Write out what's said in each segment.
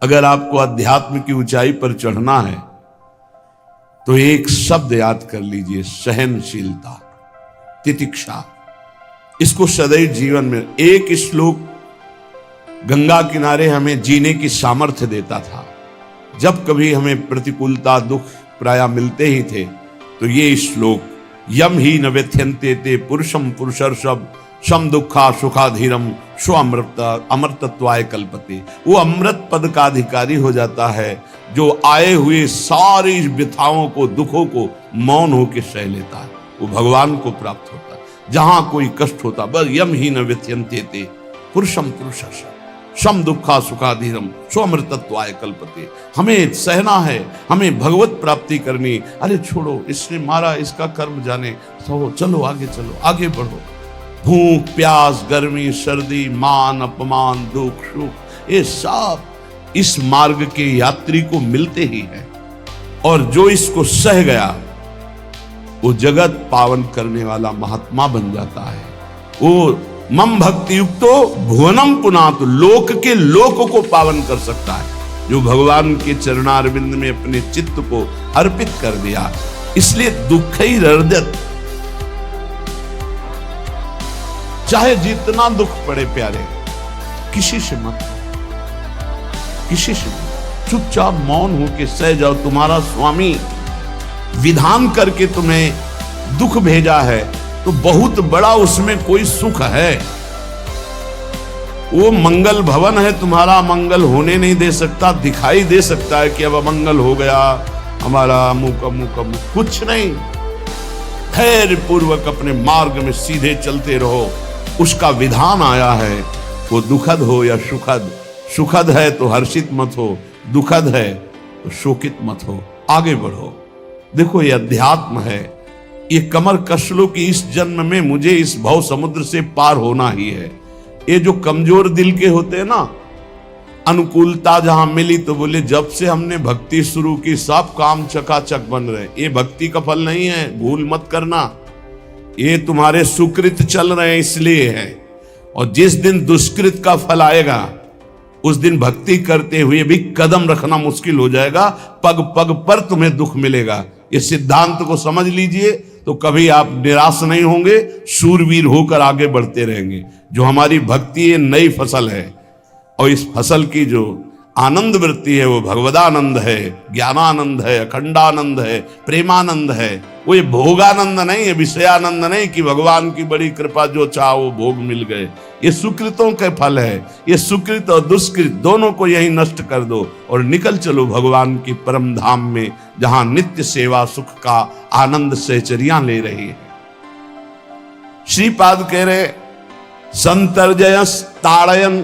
अगर आपको अध्यात्म की ऊंचाई पर चढ़ना है तो एक शब्द याद कर लीजिए, सहनशीलता, तितिक्षा। इसको सदैव जीवन में, एक श्लोक गंगा किनारे हमें जीने की सामर्थ्य देता था। जब कभी हमें प्रतिकूलता, दुख प्राय मिलते ही थे तो ये श्लोक, यम ही न व्यथ्यन्ते ते पुरुषम पुरुषर्षभ सम दुखा सुखाधीरम स्व अमृतत्वाय कल्पते। वो अमृत पद का अधिकारी हो जाता है जो आए हुए सारी व्यथाओं को, दुखों को मौन होकर सह लेता है, वो भगवान को प्राप्त होता है। जहां कोई कष्ट होता, बस यम ही न व्यथ्यन्ते ते पुरुषम पुरुषर्षभ सम दुखा सुखाधीरम स्वमृतत्वाय कल्पते। हमें सहना है, हमें भगवत प्राप्ति करनी। अरे छोड़ो, इसने मारा, इसका कर्म जाने, तो चलो आगे, चलो आगे बढ़ो। भूख प्यास, गर्मी सर्दी, मान अपमान, दुख सुख, ये सब इस मार्ग के यात्री को मिलते ही है। और जो इसको सह गया वो जगत पावन करने वाला महात्मा बन जाता है। वो मम भक्ति युक्तो भुवनम पुनातु, लोक के लोक को पावन कर सकता है जो भगवान के चरणारविंद में अपने चित्त को अर्पित कर दिया। इसलिए दुखई हृदय, चाहे जितना दुख पड़े प्यारे, किसी से मत, किसी से चुपचाप मौन होके सह जाओ। तुम्हारा स्वामी विधान करके तुम्हें दुख भेजा है तो बहुत बड़ा उसमें कोई सुख है। वो मंगल भवन है, तुम्हारा मंगल होने नहीं दे सकता। दिखाई दे सकता है कि अब अमंगल हो गया हमारा, अमुक, कुछ नहीं। धैर्य पूर्वक अपने मार्ग में सीधे चलते रहो। उसका विधान आया है, वो दुखद हो या सुखद। सुखद है तो हर्षित मत हो, दुखद है तो शोकित मत हो, आगे बढ़ो। देखो, ये अध्यात्म है। ये कमर कस लो कि इस जन्म में मुझे इस भव समुद्र से पार होना ही है। ये जो कमजोर दिल के होते हैं ना, अनुकूलता जहां मिली तो बोले जब से हमने भक्ति शुरू की सब काम चकाचक बन रहे। ये भक्ति का फल नहीं है, भूल मत करना। ये तुम्हारे सुकृत चल रहे हैं इसलिए है। और जिस दिन दुष्कृत का फल आएगा उस दिन भक्ति करते हुए भी कदम रखना मुश्किल हो जाएगा। पग पग पर तुम्हें दुख मिलेगा। ये सिद्धांत को समझ लीजिए तो कभी आप निराश नहीं होंगे, शूरवीर होकर आगे बढ़ते रहेंगे। जो हमारी भक्ति है नई फसल है, और इस फसल की जो आनंद वृत्ति है वो भगवदानंद है, ज्ञानानंद है, अखंडानंद है, प्रेमानंद है। वो ये भोगानंद नहीं है, विषयानंद नहीं कि भगवान की बड़ी कृपा जो चाहो वो भोग मिल गए। ये सुकृतों के फल है। ये सुकृत और दुष्कृत दोनों को यही नष्ट कर दो और निकल चलो भगवान की परम धाम में, जहां नित्य सेवा सुख का आनंद सहचरियां ले रही है। श्रीपाद कह रहे, संतर्जयस ताड़यन,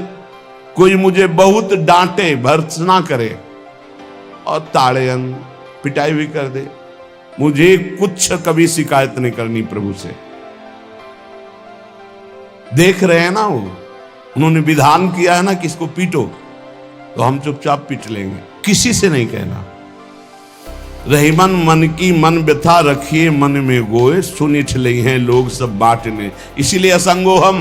कोई मुझे बहुत डांटे, भर्त्सना करे और ताड़यन, पिटाई भी कर दे, मुझे कुछ कभी शिकायत नहीं करनी प्रभु से। देख रहे हैं ना, वो उन्होंने विधान किया है ना कि इसको पीटो, तो हम चुपचाप पीट लेंगे, किसी से नहीं कहना। रहीमन मन की मन व्यथा रखिए मन में गोए, सुनिठ ले हैं लोग सब बांटने। इसीलिए असंगो हम,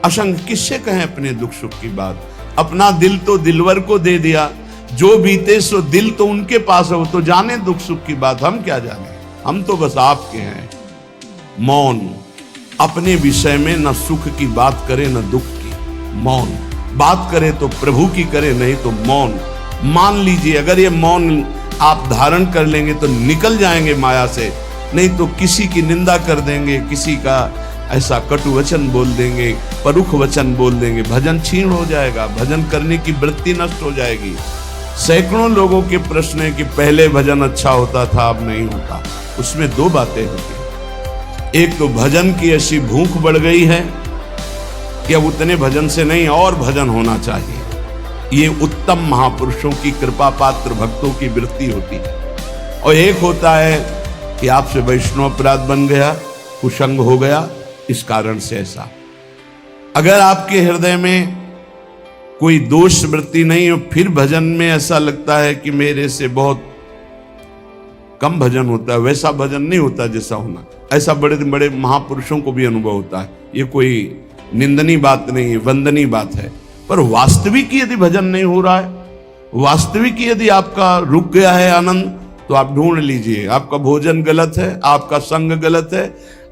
असंग किससे कहें अपने दुख सुख की बात। अपना दिल तो दिलवर को दे दिया, जो बीते सो दिल तो उनके पास है, वो तो जाने दुख सुख की बात, हम क्या जाने। हम तो बस आपके हैं। मौन, अपने विषय में न सुख की बात करे न दुख की। मौन, बात करे तो प्रभु की करे, नहीं तो मौन। मान लीजिए अगर ये मौन आप धारण कर लेंगे तो निकल जाएंगे माया से, नहीं तो किसी की निंदा कर देंगे, किसी का ऐसा कटु वचन बोल देंगे, परुख वचन बोल देंगे, भजन छीण हो जाएगा, भजन करने की वृत्ति नष्ट हो जाएगी। सैकड़ों लोगों के प्रश्न है कि पहले भजन अच्छा होता था अब नहीं होता। उसमें दो बातें होती हैं। एक तो भजन की ऐसी भूख बढ़ गई है कि अब उतने भजन से नहीं और भजन होना चाहिए। ये उत्तम महापुरुषों की कृपा पात्र भक्तों की वृत्ति होती है। और एक होता है कि आपसे वैष्णव अपराध बन गया, कुसंग हो गया, इस कारण से ऐसा। अगर आपके हृदय में कोई दोष वृत्ति नहीं हो, फिर भजन में ऐसा लगता है कि मेरे से बहुत कम भजन होता है, वैसा भजन नहीं होता जैसा होना। ऐसा बड़े बड़े महापुरुषों को भी अनुभव होता है। ये कोई निंदनीय बात नहीं है, वंदनीय बात है। पर वास्तविक यदि भजन नहीं हो रहा है, वास्तविक यदि आपका रुक गया है आनंद, तो आप ढूंढ लीजिए, आपका भोजन गलत है, आपका संग गलत है,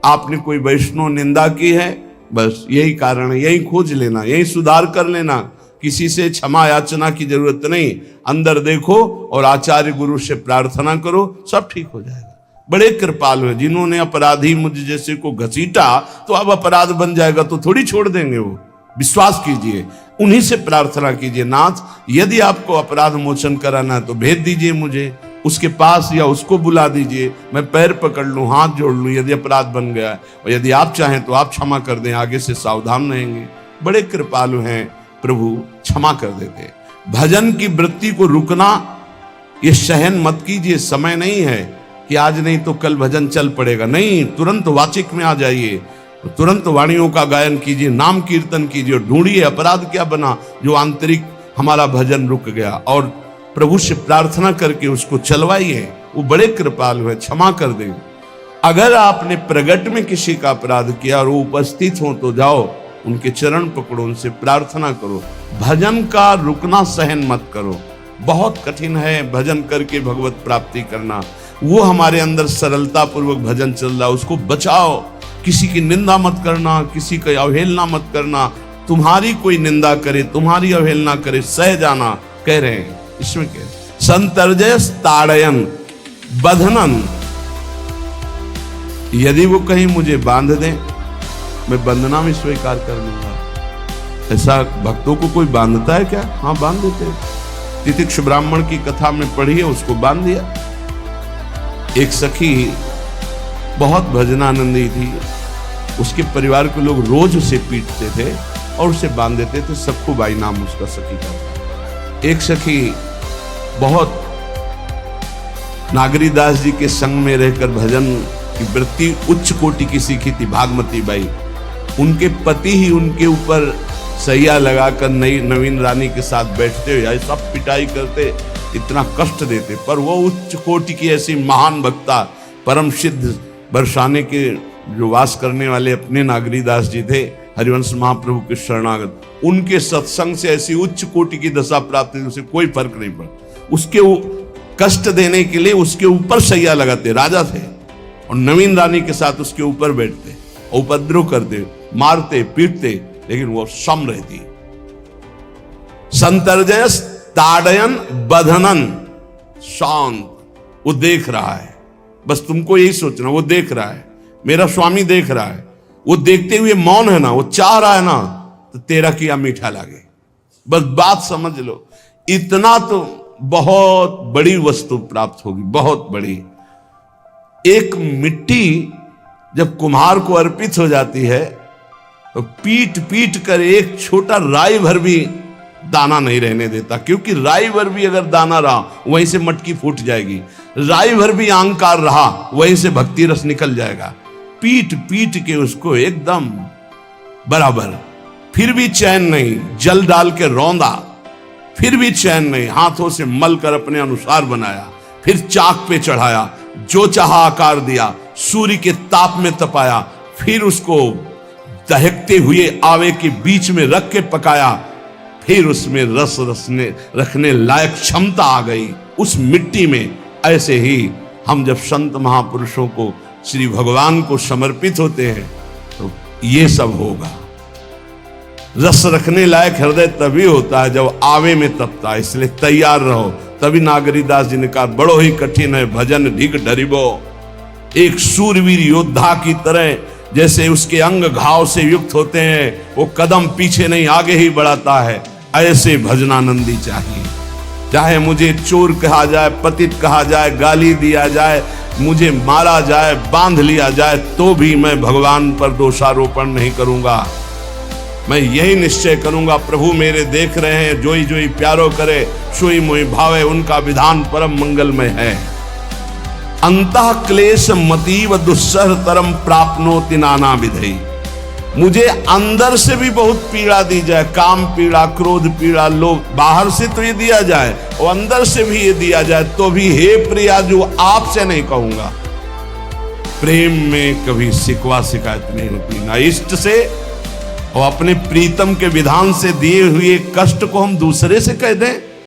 आपने कोई वैष्णव निंदा की है, बस यही कारण है। यही खोज लेना, यही सुधार कर लेना, किसी से क्षमा याचना की जरूरत नहीं। अंदर देखो और आचार्य गुरु से प्रार्थना करो, सब ठीक हो जाएगा। बड़े कृपालु है, जिन्होंने अपराधी मुझ जैसे को घसीटा तो अब अपराध बन जाएगा, तो थोड़ी छोड़ देंगे वो। विश्वास कीजिए, उन्हीं से प्रार्थना कीजिए, नाथ यदि आपको अपराध मोचन कराना है तो भेज दीजिए मुझे उसके पास, या उसको बुला दीजिए, मैं पैर पकड़ लूं, हाथ जोड़ लूं यदि अपराध बन गया है, और यदि आप चाहें तो आप क्षमा कर दें, आगे से सावधान रहेंगे। बड़े कृपालु हैं प्रभु, क्षमा कर देते। भजन की वृत्ति को रुकना, ये सहन मत कीजिए। समय नहीं है कि आज नहीं तो कल भजन चल पड़ेगा, नहीं, तुरंत वाचिक में आ जाइए, तुरंत वाणियों का गायन कीजिए, नाम कीर्तन कीजिए, और ढूंढिए अपराध क्या बना जो आंतरिक हमारा भजन रुक गया, और प्रभु से प्रार्थना करके उसको चलवाइए। वो बड़े कृपालु है, क्षमा कर देंगे। अगर आपने प्रगट में किसी का अपराध किया और वो उपस्थित हो तो जाओ, उनके चरण पकड़ो, उनसे प्रार्थना करो। भजन का रुकना सहन मत करो। बहुत कठिन है भजन करके भगवत प्राप्ति करना। वो हमारे अंदर सरलता पूर्वक भजन चल रहा है, उसको बचाओ। किसी की निंदा मत करना, किसी की अवहेलना मत करना। तुम्हारी कोई निंदा करे, तुम्हारी अवहेलना करे, सह जाना, कह रहे हैं इसमें क्या। संतर्जय ताड़यन बंधनन, यदि वो कहीं मुझे बांध दें, मैं बंधना में स्वीकार कर लूंगा। ऐसा भक्तों को कोई बांधता है क्या? हाँ, बांध देते हैं। तितिक्ष ब्राह्मण की कथा में पढ़ी है, उसको बांध दिया। एक सखी बहुत भजनानंदी थी, उसके परिवार के लोग रोज उसे पीटते थे और उसे बांध देते थे। सखुबाई नाम उसका सखी का। एक सखी बहुत नागरीदास जी के संग में रहकर भजन की वृत्ति उच्च कोटि की सीखी थी, भागमती बाई। उनके पति ही उनके ऊपर सैया लगाकर नवीन रानी के साथ बैठते हुए सब पिटाई करते, इतना कष्ट देते, पर वो उच्च कोटि की ऐसी महान भक्ता, परम सिद्ध बरसाने के जो वास करने वाले अपने नागरीदास जी थे, हरिवंश महाप्रभु के शरणागत, उनके सत्संग से ऐसी उच्च कोटि की दशा प्राप्त हुई, उसे कोई फर्क नहीं पड़ा। उसके कष्ट देने के लिए उसके ऊपर सैया लगाते, राजा थे, और नवीन रानी के साथ उसके ऊपर बैठते, उपद्रव करते, मारते पीटते, लेकिन वो सम रहती। संतर्जय ताड़यन बंधनन, शांत, वो देख रहा है, बस तुमको यही सोचना, वो देख रहा है, मेरा स्वामी देख रहा है। वो देखते हुए मौन है ना, वो चाह रहा है ना, तो तेरा किया मीठा लागे, बस बात समझ लो। इतना तो बहुत बड़ी वस्तु प्राप्त होगी, बहुत बड़ी। एक मिट्टी जब कुम्हार को अर्पित हो जाती है तो पीट पीट कर एक छोटा राई भर भी दाना नहीं रहने देता, क्योंकि राई भर भी अगर दाना रहा वहीं से मटकी फूट जाएगी, राई भर भी अहंकार रहा वहीं से भक्ति रस निकल जाएगा। पीट पीट के उसको एकदम बराबर, फिर भी चैन नहीं, जल डाल के रौंदा, फिर भी चैन नहीं, हाथों से मल कर अपने अनुसार बनाया, फिर चाक पे चढ़ाया, जो चाहा आकार दिया, सूर्य के ताप में तपाया, फिर उसको दहकते हुए आवे के बीच में रख के पकाया, फिर उसमें रस रखने लायक क्षमता आ गई उस मिट्टी में। ऐसे ही हम जब संत महापुरुषों को, श्री भगवान को समर्पित होते हैं तो ये सब होगा। रस रखने लायक हृदय तभी होता है जब आवे में तपता है, इसलिए तैयार रहो। तभी नागरीदास जी ने कहा, बड़ो ही कठिन है भजन ढिग डरिबो। एक सूरवीर योद्धा की तरह जैसे उसके अंग घाव से युक्त होते हैं, वो कदम पीछे नहीं आगे ही बढ़ाता है, ऐसे भजनानंदी चाहिए। चाहे मुझे चोर कहा जाए, पतित कहा जाए, गाली दिया जाए, मुझे मारा जाए, बांध लिया जाए, तो भी मैं भगवान पर दोषारोपण नहीं करूंगा। मैं यही निश्चय करूंगा, प्रभु मेरे देख रहे हैं, जोई जोई प्यारो करे, सोई मोई भावे, उनका विधान परम मंगलमय है। अंतः क्लेश मतीव दुस्सह तरम प्राप्नोति नाना विधि। मुझे अंदर से भी बहुत पीड़ा दी जाए, काम पीड़ा, क्रोध पीड़ा, लोभ, बाहर से तो ये दिया जाए और अंदर से भी ये दिया जाए, तो भी हे प्रिया जो आपसे नहीं कहूंगा। प्रेम में कभी शिकवा शिकायत नहीं होती, ना इष्ट से और अपने प्रीतम के विधान से दिए हुए कष्ट को हम दूसरे से कह दें